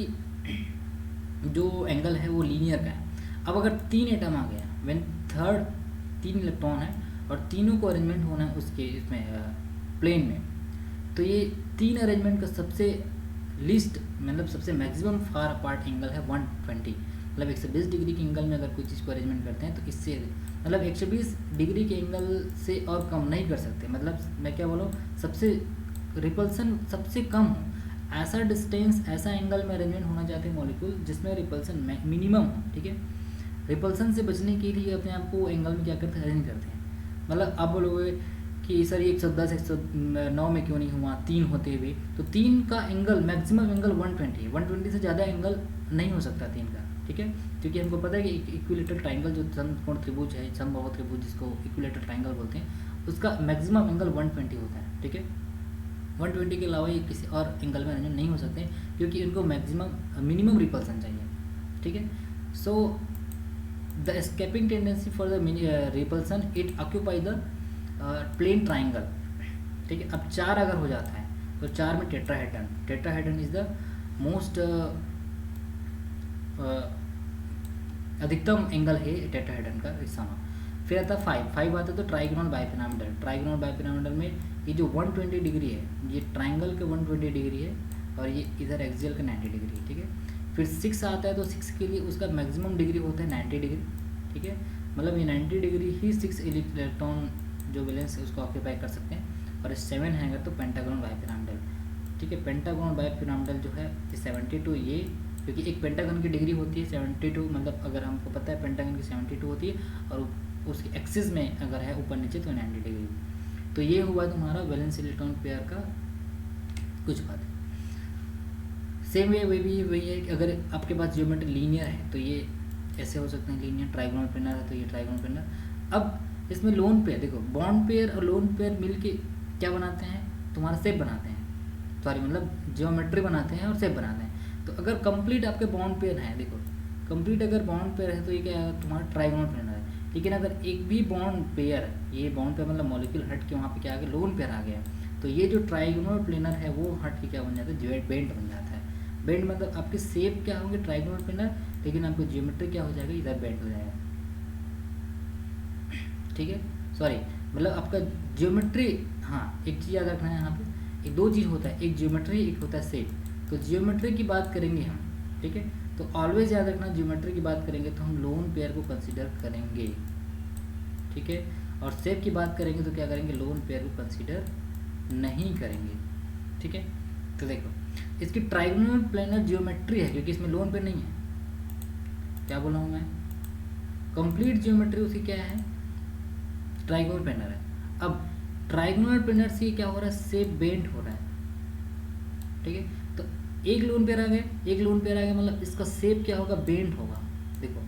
जो एंगल है वो लीनियर का है। अब अगर 3 एटम आ गया, व्हेन थर्ड 3 इलेक्ट्रॉन है और तीनों को अरेंजमेंट होना है उसके इसमें प्लेन में, तो ये 3 अरेंजमेंट का सबसे लीस्ट मतलब सबसे मैक्सिमम फार अपार्ट एंगल है 120, मतलब 120 डिग्री के एंगल में अगर कोई चीज़ को अरेंजमेंट करते हैं तो इससे मतलब 120 डिग्री के एंगल से और कम नहीं कर सकते। मतलब मैं क्या बोलूँ, सबसे रिपल्सन सबसे कम हो, ऐसा डिस्टेंस ऐसा एंगल में अरेंजमेंट होना चाहते हैं मॉलिक्यूल जिसमें रिपल्सन मिनिमम हो, ठीक है। रिपल्सन से बचने के लिए अपने आप को एंगल में क्या करते हैं, अरेंज करते हैं। मतलब आप बोलोगे कि सर ये 110 109 में क्यों नहीं हुआ 3 होते हुए, तो 3 का एंगल मैक्सिमम एंगल 120 से ज़्यादा एंगल नहीं हो सकता 3 का, ठीक है। क्योंकि हमको पता है कि इक्विलेटरल ट्राइंगल जो समकोण त्रिभुज है, समबाहु त्रिभुज जिसको इक्विलेटरल ट्राइंगल बोलते हैं, उसका मैक्सिमम एंगल 120 होता है, ठीक है। 120 के अलावा ये किसी और एंगल में अरेंजमेंट नहीं हो सकते क्योंकि इनको मैक्सिमम मिनिमम रिपल्सन चाहिए, ठीक है। So the escaping tendency for the repulsion it occupy the plane triangle, ठीक है। अब 4 अगर हो जाता है तो 4 में टेट्राहेड्रन इज द मोस्ट अधिकतम एंगल है टेट्राहेड्रन का हिस्सा में। फिर आता है 5 आता है तो ट्राइगोनल बाइपिरामिडल। ट्राइगोनल बाइपिरामिडल में ये जो 120 डिग्री है, ये ट्राइंगल के 120 डिग्री है और ये इधर एक्सियल का 90 डिग्री, ठीक है। फिर 6 आता है तो 6 के लिए उसका मैक्सिमम डिग्री होता है 90 डिग्री, ठीक है। मतलब ये 90 डिग्री ही 6 इलेक्ट्रॉन जो वैलेंस है उसको ऑक्यूपाई कर सकते हैं। और 7 है अगर तो पेंटागोनल बाइपिरामिडल, ठीक है। पेंटागोनल बाइपिरामिडल जो है 72, ये क्योंकि एक पेंटागन की डिग्री होती है 72, मतलब अगर हमको पता है पेंटागन की 72 होती है और उसकी एक्सिस में अगर है ऊपर नीचे तो 90 डिग्री। तो ये हुआ तुम्हारा वैलेंस इलेक्ट्रॉन पेयर का कुछ बात। सेम वे वही है कि अगर आपके पास जियोमेट्री लीनियर है तो ये ऐसे हो सकते हैं लीनियर, ट्राइगोनल प्लेनर है तो ये ट्राइगोनल प्लेनर। अब इसमें लोन पेयर देखो, बॉन्ड पेयर और लोन पेयर मिलके क्या बनाते हैं, तुम्हारा शेप बनाते हैं, सॉरी मतलब जियोमेट्री बनाते हैं और शेप बनाते हैं। तो अगर कंप्लीट आपके बॉन्ड पेयर हैं, देखो कंप्लीट अगर बॉन्ड पेयर है तो ये क्या है, तुम्हारा ट्राइगोनल प्लेनर है। लेकिन अगर एक भी बॉन्ड पेयर, ये बॉन्ड पेयर मतलब मॉलिक्यूल हट के वहाँ पे क्या आ गया, लोन पेयर आ गया, तो ये जो ट्राइगोनल प्लेनर है वो हट के क्या बन जाता है, बेंड बन जाता है। बेंड मतलब आपके शेप क्या होंगे ट्राइगोनल प्लेनर, लेकिन आपको जियोमेट्री क्या हो जाएगा, इधर बेंड हो जाएगा, ठीक है। सॉरी मतलब आपका जियोमेट्री, हाँ एक चीज़ याद रखना है यहाँ पे, एक दो चीज़ होता है, एक जियोमेट्री एक होता है शेप। तो जियोमेट्री की बात करेंगे हम, ठीक है, तो ऑलवेज याद रखना जियोमेट्री की बात करेंगे तो हम लोन पेयर को कंसीडर करेंगे, ठीक है। और शेप की बात करेंगे तो क्या करेंगे, लोन पेयर को कंसीडर नहीं करेंगे, ठीक है। तो देखो इसकी ट्राइगोनल प्लेनर जियोमेट्री है क्योंकि इसमें लोन पेयर नहीं है, क्या बोला हूँ मैं, कंप्लीट जियोमेट्री उसकी क्या है, ट्राइगोनल प्लेनर है। अब ट्राइगोनल प्लेनर से क्या हो रहा है, शेप बेंड हो रहा है, ठीक है। तो एक लोन पेयर आ गए, एक लोन पेयर आ गया मतलब इसका शेप क्या होगा, बेंड होगा। देखो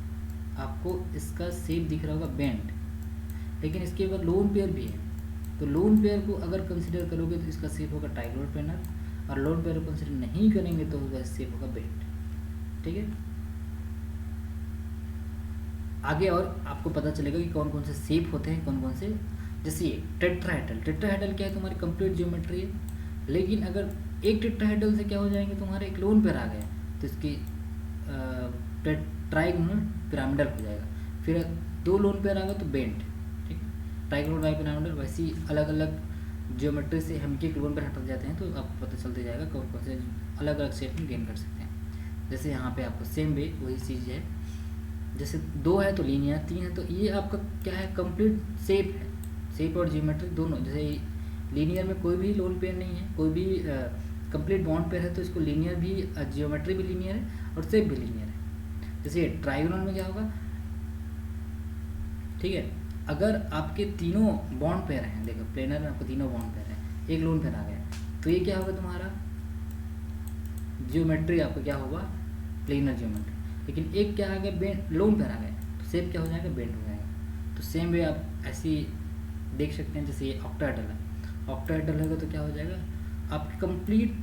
आपको इसका शेप दिख रहा होगा बेंड, लेकिन इसके बाद लोन पेयर भी है, तो लोन पेयर को अगर कंसीडर करोगे तो इसका शेप होगा ट्राइगोनल प्लेनर, और लोन पेयर को कंसीडर नहीं करेंगे तो उसका शेप होगा बेंड, ठीक है। आगे और आपको पता चलेगा कि कौन कौन से शेप होते हैं, कौन कौन से, जैसे ये टेट्राहेड्रल, टेट्राहेड्रल क्या है, तुम्हारी कंप्लीट जियोमेट्री है। लेकिन अगर एक टेट्राहेड्रल से क्या हो जाएंगे, तुम्हारे एक लोन पेयर आ गया तो इसकी ट्राइगोनल पिरामिडल हो जाएगा। फिर दो लोन पेयर आ गए तो बेंड, ठीक है। ट्राइगोनल बाइपिरामिडल वैसे ही अलग अलग जियोमेट्री से हम एक लोन पेयर हट जाते हैं तो आपको पता चलते जाएगा कौन कौन से अलग अलग शेप में गेन कर सकते हैं। जैसे यहाँ पे आपको सेम वे वही चीज़ है, जैसे 2 है तो लीनियर, 3 है तो ये आपका क्या है, कंप्लीट शेप है, शेप और जियोमेट्री दोनों। जैसे लीनियर में कोई भी लोन पेयर नहीं है, कोई भी कंप्लीट बॉन्ड पेयर है तो इसको लीनियर भी, जियोमेट्री भी लीनियर है और शेप भी लीनियर है। जैसे ट्राइगोनल में क्या होगा, ठीक है, अगर आपके तीनों बॉन्ड पेयर हैं, देखो प्लेनर में आपको तीनों बॉन्ड पेयर है, एक लोन पेयर आ गया तो ये क्या होगा, तुम्हारा जियोमेट्री आपका क्या होगा, प्लेनर जियोमेट्री। लेकिन एक क्या आ गया, बेंड, लोन पेयर आ गया तो शेप क्या हो जाएगा, बेंड हो जाएगा। तो सेम वे आप ऐसी देख सकते हैं, जैसे ये ऑक्टाहेड्रल है, ऑक्टाहेड्रल होगा तो क्या हो जाएगा, आपकी कंप्लीट,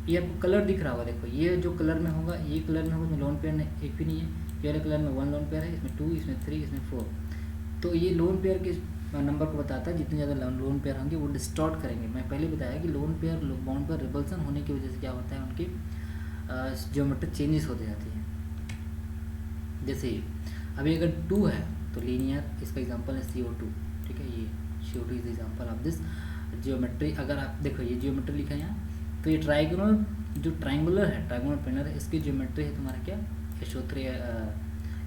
ये आपको कलर दिख रहा होगा, देखो ये जो कलर में होगा, ये कलर में होगा, इसमें लोन पेयर एक भी नहीं है, ये वाले कलर में 1 लोन पेयर है, इसमें 2, इसमें 3, इसमें 4। तो ये लोन पेयर के नंबर को बताता है, जितने ज़्यादा लोन पेयर होंगे वो डिस्टॉर्ट करेंगे। मैं पहले बताया कि लोन पेयर बॉन्ड पर रिपल्सन होने की वजह से क्या होता है, उनकी जियोमेट्रिक चेंजेस होते जाती हैं। जैसे अभी अगर 2 है तो लीनियर, इसका एग्जांपल है CO2, ठीक है, ये CO2 is example of this geometry. अगर आप देखो ये जियोमेट्री लिखा है यहाँ, तो ये ट्राइगोनल जो ट्राइंगुलर है, ट्राइगोनल प्लेनर है, इसकी जियोमेट्री है तुम्हारा क्या,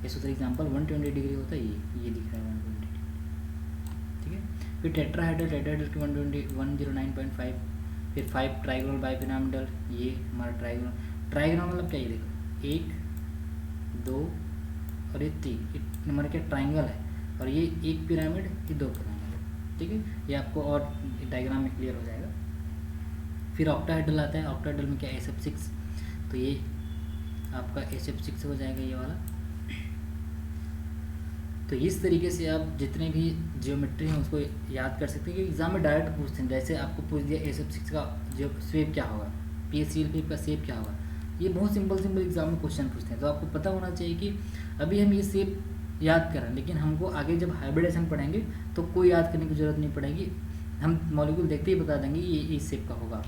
SO3 एग्जांपल 120 डिग्री होता है, ये दिख रहा है 120, ठीक है। फिर टेट्राहेड्रल की 109.5, फिर 5 ट्राइगोनल बाइपिरामिडल, ये हमारा ट्राइगोनल मतलब क्या, ये देखो 1 2 और ये 3, ये हमारा क्या ट्राइंगल है, और ये एक पिरामिड, ये 2 पिरामिड है, ठीक है। ये आपको और डायग्राम में क्लियर हो जाएगा। फिर ऑक्टाहेड्रल आता है, ऑक्टाहेड्रल में क्या SF6, तो ये आपका SF6 हो जाएगा ये वाला। तो इस तरीके से आप जितने भी जियोमेट्री हैं उसको याद कर सकते हैं, क्योंकि एग्जाम में डायरेक्ट पूछते हैं। जैसे आपको पूछ दिया SF6 का जो शेप क्या होगा, PSCL का शेप क्या होगा, ये बहुत सिंपल एग्जाम में क्वेश्चन पूछते हैं। तो आपको पता होना चाहिए कि अभी हम ये शेप याद कर रहे हैं, लेकिन हमको आगे जब हाइब्रिडेशन पढ़ेंगे तो कोई याद करने की ज़रूरत नहीं पड़ेगी, हम मॉलिक्यूल देखते ही बता देंगे ये इस शेप का होगा,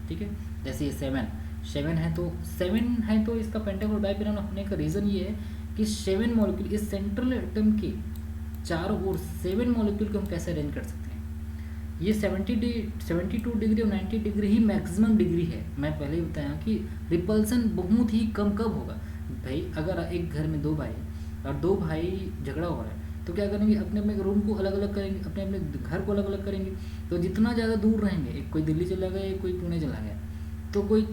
ठीक है। जैसे ये 7 है तो इसका पेंटागोनल बाइपिरामिडल होने का रीज़न ये है कि 7 मॉलिक्यूल, इस सेंट्रल एटम के चारों ओर 7 मॉलिक्यूल को हम कैसे अरेंज कर सकते हैं। ये 72 डिग्री और 90 डिग्री ही मैक्सिमम डिग्री है। मैं पहले ही बताया कि रिपल्सन बहुत ही कम कब होगा भाई, अगर एक घर में 2 भाई और 2 भाई झगड़ा हो रहा है तो क्या करेंगे, अपने अपने रूम को अलग अलग करेंगे, अपने अपने घर को अलग अलग करेंगे। तो जितना ज़्यादा दूर रहेंगे, एक कोई दिल्ली चला गया, एक कोई पुणे चला गया, तो कोई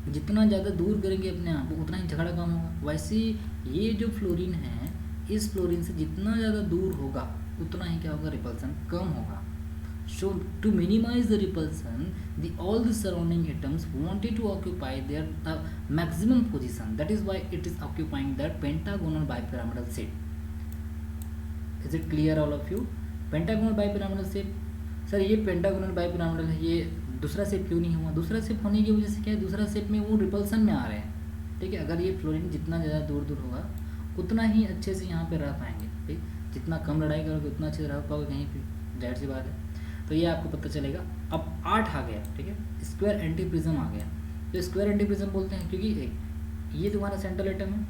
जितना ज़्यादा दूर करेंगे अपने आप को उतना ही झगड़ा कम होगा। वैसे ये जो फ्लोरीन है, इस फ्लोरीन से जितना ज़्यादा दूर होगा उतना ही क्या होगा, रिपल्सन कम होगा। So to minimize the repulsion, all the surrounding atoms wanted to occupy their maximum position. That is why it is occupying that pentagonal bipyramidal shape. Is it clear all of you? Pentagonal bipyramidal shape. Sir ये पेंटागोनल बाइपिरामिडल है, ये दूसरा शेप क्यों नहीं हुआ? दूसरा शेप होने की वजह से क्या है, दूसरा शेप में वो रिपल्सन में आ रहे हैं। ठीक है, अगर ये फ्लोरीन जितना ज़्यादा दूर दूर होगा उतना ही अच्छे से यहाँ पे रह पाएंगे। ठीक, जितना कम लड़ाई करोगे उतना अच्छे से रह पाओगे कहीं पे, जाहिर सी बात है। तो ये आपको पता चलेगा। अब 8 आ गया, ठीक है, स्क्वायर एंटी प्रिज्म आ गया। तो स्क्वायर एंटी प्रिज्म बोलते हैं क्योंकि ये तुम्हारा सेंट्रल एटम है,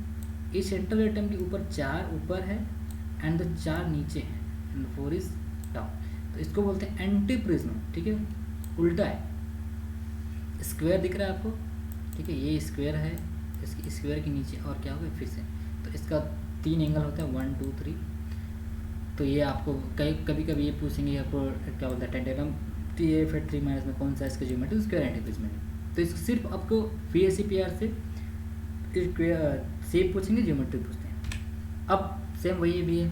इस सेंट्रल एटम के ऊपर 4 ऊपर है एंड 4 नीचे है एंड 4 इज डाउन, तो इसको बोलते हैं एंटी प्रिज्म। ठीक है, उल्टा है। स्क्वायर दिख रहा है आपको, ठीक है, ये स्क्वायर है, इसकी स्क्वायर के नीचे और क्या होगा फिर से, तो इसका 3 एंगल होता है 1 2 3। तो ये आपको कभी कभी ये पूछेंगे आपको क्या बोलता है टेंटेनम TF3 माइनस में कौन सा इसका ज्योमेट्री, स्क्वायर एंटी प्रिज्म है। तो इसको सिर्फ आपको VSEPR से शेप पूछेंगे, ज्योमेट्री पूछते हैं। अब सेम वही भी है,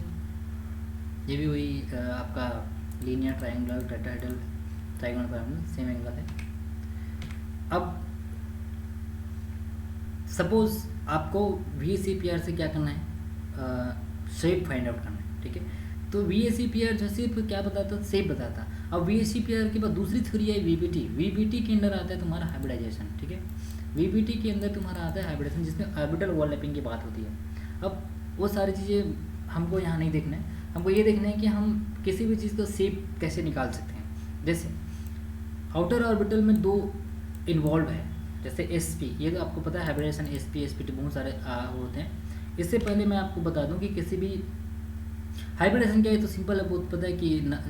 ये भी वही आपका linear triangular tetrahedral triangular parameter same angle है। अब सपोज आपको VSEPR से क्या करना है, शेप फाइंड आउट करना है। ठीक है, तो VSEPR जो सिर्फ क्या बताता, शेप बताता। अब VSEPR के बाद दूसरी थ्योरी है VBT के अंदर आता है तुम्हारा हाइब्रिडाइजेशन। ठीक है, VBT के अंदर तुम्हारा आता है हाइब्रिडाइजेशन, जिसमें ऑर्बिटल ओवरलैपिंग की बात होती है। अब वो सारी चीज़ें हमको यहाँ नहीं देखना है, हमको ये देखना है कि हम किसी भी चीज़ का शेप कैसे निकाल सकते हैं। जैसे आउटर ऑर्बिटल में 2 इन्वॉल्व है, जैसे SP, ये तो आपको पता है हाइब्रिडाइजेशन SP SPT बहुत सारे होते हैं। इससे पहले मैं आपको बता दूं कि किसी भी हाइब्रिडेशन क्या है, तो सिंपल है, बहुत पता है कि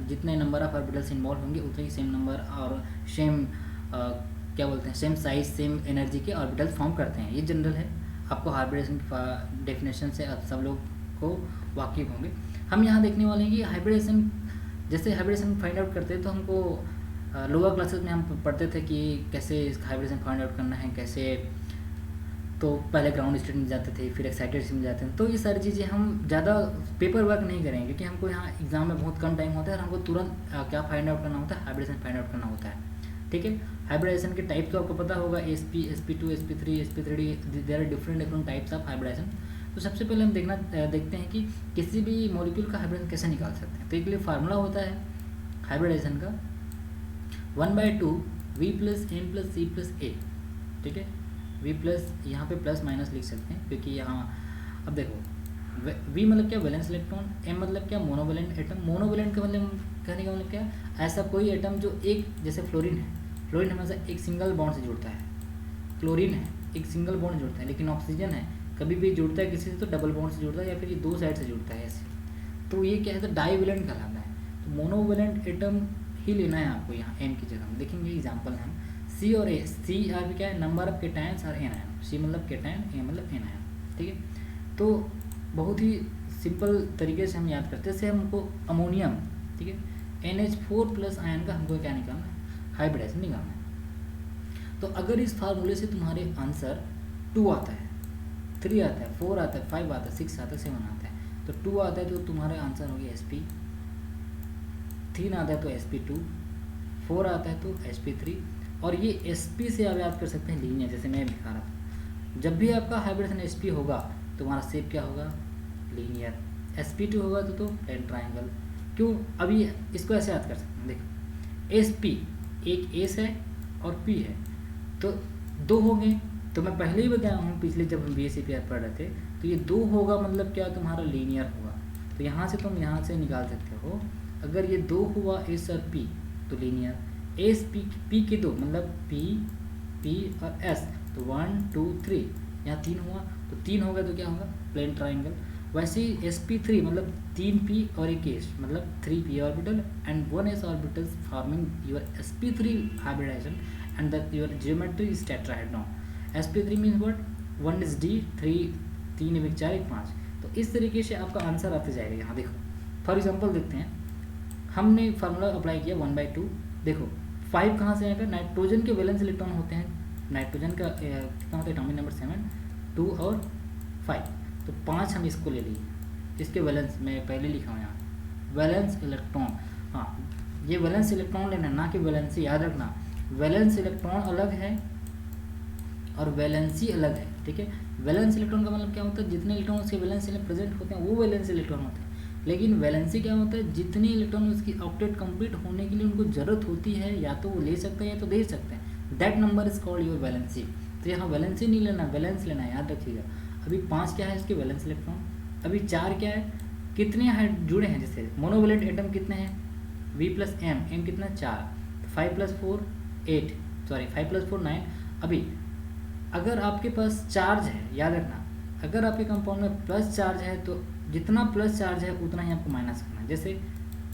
जितने नंबर ऑफ ऑर्बिटल्स इन्वॉल्व होंगे उतने ही सेम नंबर और सेम क्या बोलते हैं, सेम साइज सेम एनर्जी के ऑर्बिटल्स फॉर्म करते हैं। ये जनरल है, आपको हाइब्रिडेशन की डेफिनेशन से आप सब लोग को वाकिफ होंगे। हम यहाँ देखने वाले हैं कि हाइब्रिडेशन, जैसे हाइब्रिडेशन फाइंड आउट करते हैं तो हमको लोअर क्लासेस में हम पढ़ते थे कि कैसे हाइब्रिडेशन फाइंड आउट करना है, कैसे, तो पहले ग्राउंड स्टेट में जाते थे, फिर एक्साइटेड स्टेट में जाते हैं। तो ये सारी चीज़ें हम ज़्यादा पेपर वर्क नहीं करेंगे क्योंकि हमको यहाँ एग्जाम में बहुत कम टाइम होता है और हमको तुरंत क्या फाइंड आउट करना होता है, हाइब्रिडेशन फाइंड आउट करना होता है। ठीक है, हाइब्रिडेशन के टाइप तो आपको पता होगा, SP SP2 SP3 SP3, there are different types of hybridisation. तो सबसे पहले हम देखते हैं कि किसी भी मॉलिक्यूल का हाइब्रिडेशन कैसे निकाल सकते हैं। तो एक लिए फार्मूला होता है हाइब्रिडेशन का 1/2 V + M + C + A। ठीक है, V प्लस, यहाँ पे प्लस माइनस लिख सकते हैं क्योंकि यहाँ अब देखो V मतलब क्या, वैलेंस इलेक्ट्रॉन, M मतलब क्या, मोनोवैलेंट एटम। मोनोवैलेंट का मतलब कहने का मतलब क्या, ऐसा कोई एटम जो एक, जैसे फ्लोरीन है, फ्लोरीन हमेशा एक सिंगल बॉन्ड से जुड़ता है, क्लोरीन है एक सिंगल बॉन्ड जुड़ता है, लेकिन ऑक्सीजन है कभी भी जुड़ता है किसी से तो डबल बॉन्ड से जुड़ता है या फिर ये 2 साइड से जुड़ता है ऐसे, तो ये क्या है, तो डाईवैलेंट कहलाता है। तो मोनोवैलेंट एटम ही लेना है आपको यहाँ M की जगह। देखेंगे एग्जाम्पल है C और A। C आर भी क्या है, नंबर ऑफ केटायंस और एनायन। C मतलब केटायन, A मतलब एनायन। ठीक है, तो बहुत ही सिंपल तरीके से हम याद करते हैं। जैसे हमको अमोनियम, ठीक है, NH4+ आयन का हमको क्या निकालना है, हाइब्रिडेशन निकालना है। तो अगर इस फार्मूले से तुम्हारे आंसर 2 आता है, 3 आता है, 4 आता है, 5 आता है, 6 आता है, 7 आता है, तो 2 आता है तो तुम्हारे आंसर हो गया SP, 3 आता है तो SP2, 4 आता है तो SP3, और ये SP से आप याद कर सकते हैं लीनियर, जैसे मैं दिखा रहा था। जब भी आपका हाइब्रिडेशन SP होगा तुम्हारा शेप क्या होगा, लीनियर। SP2 होगा तो प्लेन ट्रायंगल। क्यों, अभी इसको ऐसे याद कर सकते हैं, देखो SP एक S है और P है, तो 2 हो गए। तो मैं पहले ही बताया हूँ, पिछले जब हम VSEPR पढ़ रहे थे, तो ये 2 होगा मतलब क्या, तुम्हारा लीनियर होगा। तो यहाँ से तुम यहाँ से निकाल सकते हो, अगर ये 2 हुआ S और P तो लीनियर, S P के 2 मतलब P और S, तो 1 2 3, यहाँ 3 हुआ तो 3 होगा तो क्या होगा, प्लेन ट्राइंगल। वैसे ही sp3 मतलब 3p और एक s मतलब 3p orbital and 1s orbital forming your sp3 hybridization and that your geometry is tetrahedron. sp3 means what, 1 is d, 3 1 4 1 5। तो इस तरीके से आपका आंसर आते जाएगा। यहाँ देखो फॉर एग्जांपल देखते हैं, हमने फार्मूला अप्लाई किया 1/2। देखो 5 कहाँ से आएगा, नाइट्रोजन के वैलेंस इलेक्ट्रॉन होते हैं, नाइट्रोजन का कितना होता है एटॉमिक नंबर 7, 2 और 5, तो 5 हम इसको ले लिए, इसके वैलेंस मैं पहले लिखा हूँ यहाँ वैलेंस इलेक्ट्रॉन। हाँ ये वैलेंस इलेक्ट्रॉन लेना, ना कि वैलेंसी, याद रखना वैलेंस इलेक्ट्रॉन अलग है और वैलेंसी अलग है, ठीक है। वैलेंस इलेक्ट्रॉन का मतलब क्या होता है, जितने इलेक्ट्रॉन उसके वैलेंस में प्रेजेंट होते हैं वो वैलेंस इलेक्ट्रॉन होते हैं। लेकिन वैलेंसी क्या होता है, जितने इलेक्ट्रॉन उसकी ऑक्टेट कंप्लीट होने के लिए उनको ज़रूरत होती है, या तो वो ले सकते हैं या तो दे सकते हैं, that number is called your valency. तो यहाँ वैलेंसी नहीं लेना, वैलेंस लेना है, याद रखिएगा। अभी 5 क्या है इसके वैलेंस इलेक्ट्रॉन, अभी 4 क्या है, कितने जुड़े हैं, जैसे मोनोवैलेंट एटम कितने हैं, V + M, M कितना 4, 5 + 4 8, सॉरी 5 + 4 9। अभी अगर आपके पास चार्ज है, याद रखना अगर आपके कंपाउंड में प्लस चार्ज है तो जितना प्लस चार्ज है उतना ही आपको माइनस करना है। जैसे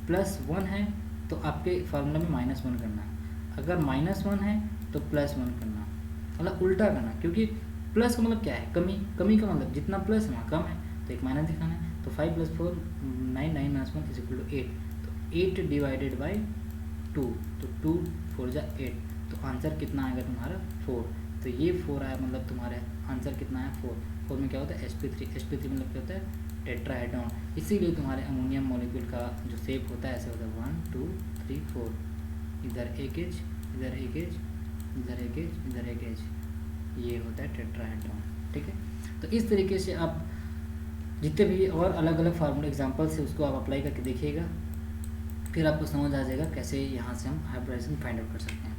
+1 है तो आपके फार्मूला में -1 करना है, अगर -1 है तो +1 करना, मतलब उल्टा करना, क्योंकि प्लस का मतलब क्या है, कमी, कमी का मतलब जितना प्लस है वहाँ कम है तो एक माइनस दिखाना है। तो 5 + 4 9, 9 - 1 = 8, तो 8 / 2, तो 2 4 जा 8, तो आंसर कितना आएगा तुम्हारा 4। तो ये 4 आया, मतलब तुम्हारा आंसर कितना है 4। 4 में क्या होता है sp3, sp3 मतलब क्या होता है टेट्राहेड्रॉन। इसीलिए तुम्हारे अमोनियम मॉलिक्यूल का जो शेप होता है ऐसे होता है 1 2 3 4, इधर एक एज, इधर एक एज, इधर एक एज, इधर एक एज, ये होता है टेट्राहेड्रॉन, ठीक है। तो इस तरीके से आप जितने भी और अलग अलग फार्मूला एग्जाम्पल से उसको आप अप्लाई करके देखिएगा, फिर आपको समझ आ जाएगा कैसे यहाँ से हम हाइब्रिडाइजेशन फाइंड आउट कर सकते हैं।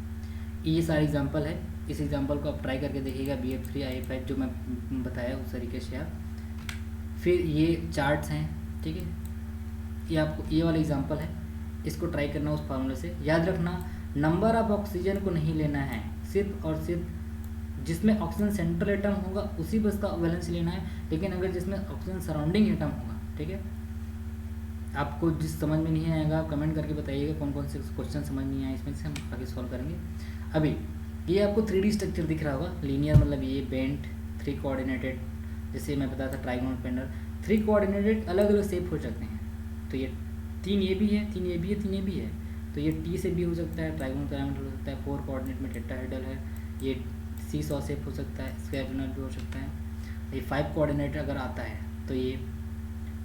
ये सारे एग्जाम्पल है, इस एग्जाम्पल को आप ट्राई करके देखिएगा, BF3 IF5 जो मैं बताया उस तरीके से आप। फिर ये चार्ट्स हैं, ठीक है, ये आपको ये वाला एग्जाम्पल है, इसको ट्राई करना उस फार्मूले से। याद रखना नंबर ऑफ ऑक्सीजन को नहीं लेना है, सिर्फ और सिर्फ जिसमें ऑक्सीजन सेंट्रल एटम होगा उसी बस का वैलेंस लेना है। लेकिन अगर जिसमें ऑक्सीजन सराउंडिंग एटम होगा, ठीक है, आपको जिस समझ में नहीं आएगा आप कमेंट करके बताइएगा कौन कौन से क्वेश्चन समझ नहीं आए, इसमें से हम आगे सॉल्व करेंगे। अभी ये आपको 3D स्ट्रक्चर दिख रहा होगा, लीनियर मतलब ये बेंट, 3 कोऑर्डिनेटेड, जैसे मैं बताया था ट्राइगोनल पेंडल, 3 कोऑर्डिनेटेड अलग अलग शेप हो सकते हैं। तो ये 3 ये भी है, 3 ये भी है, 3 ये भी है, तो ये T से भी हो सकता है, ट्राइगोनल पिरामिड हो सकता है, 4 कोऑर्डिनेट में टेट्राहेड्रल है, ये सीसॉ शेप हो सकता है, स्क्वायर जूनल भी हो सकता है। ये 5 कोऑर्डिनेट अगर आता है तो ये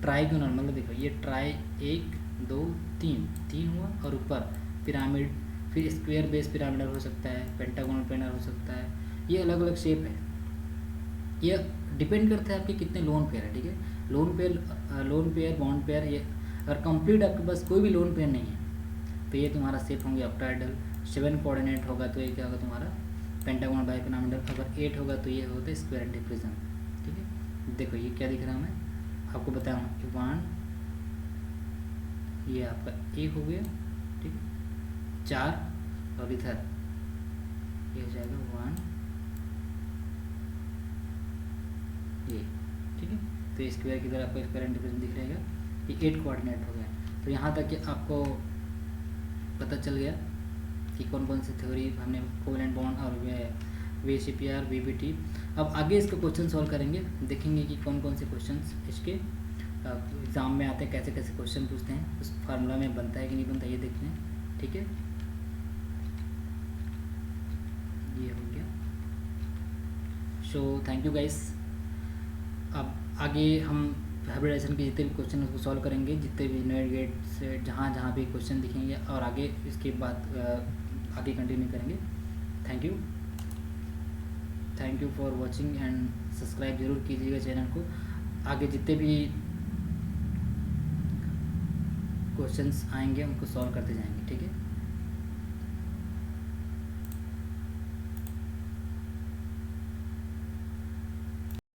ट्राइगोनल मतलब देखो ये ट्राई 1 2 3 हुआ, और ऊपर पिरामिड, फिर स्क्वायर बेस पिरामिडल हो सकता है, पेंटागोनल पेंडल हो सकता है, ये अलग अलग शेप है। ये डिपेंड करता है आपके कितने लोन पेयर है, ठीक है। लोन पेयर बॉन्ड पेयर, ये अगर कंप्लीट आपके पास कोई भी लोन पेयर नहीं है तो ये तुम्हारा शेप होंगे ऑक्टाहेड्रल। 7 कोऑर्डिनेट होगा तो ये क्या होगा तुम्हारा पेंटागोनल बाइपिरामिडल, अगर 8 होगा तो ये होता है स्क्वायर डिप्रिज्म, ठीक है। देखो ये क्या दिख रहा है, मैं आपको बताऊँ 1, ये आपका 1 हो गया, ठीक है, 4 और इधर ये हो जाएगा 1, ये, ठीक है। तो स्क्वायर की तरह आपको स्क्वायर डिफरेंस दिख रहेगा, ये 8 कोऑर्डिनेट हो गया। तो यहाँ तक कि आपको पता चल गया कि कौन कौन सी थ्योरी हमने कोवेलेंट बॉन्ड और VCPR VBT। अब आगे इसका क्वेश्चन सॉल्व करेंगे, देखेंगे कि कौन कौन से क्वेश्चन इसके एग्ज़ाम में आते हैं, कैसे कैसे क्वेश्चन पूछते हैं, उस फार्मूला में बनता है कि नहीं बनता ये देखते हैं, ठीक है। ये हो गया। So thank you guys. अब आगे हम हाइब्रिडाइजेशन के जितने भी क्वेश्चन उसको सॉल्व करेंगे, जितने भी नेविगेट से जहाँ जहाँ भी क्वेश्चन दिखेंगे, और आगे इसके बाद आगे कंटिन्यू करेंगे। Thank you for watching and subscribe जरूर कीजिएगा चैनल को। आगे जितने भी क्वेश्चंस आएंगे उनको सॉल्व करते जाएंगे, ठीक है।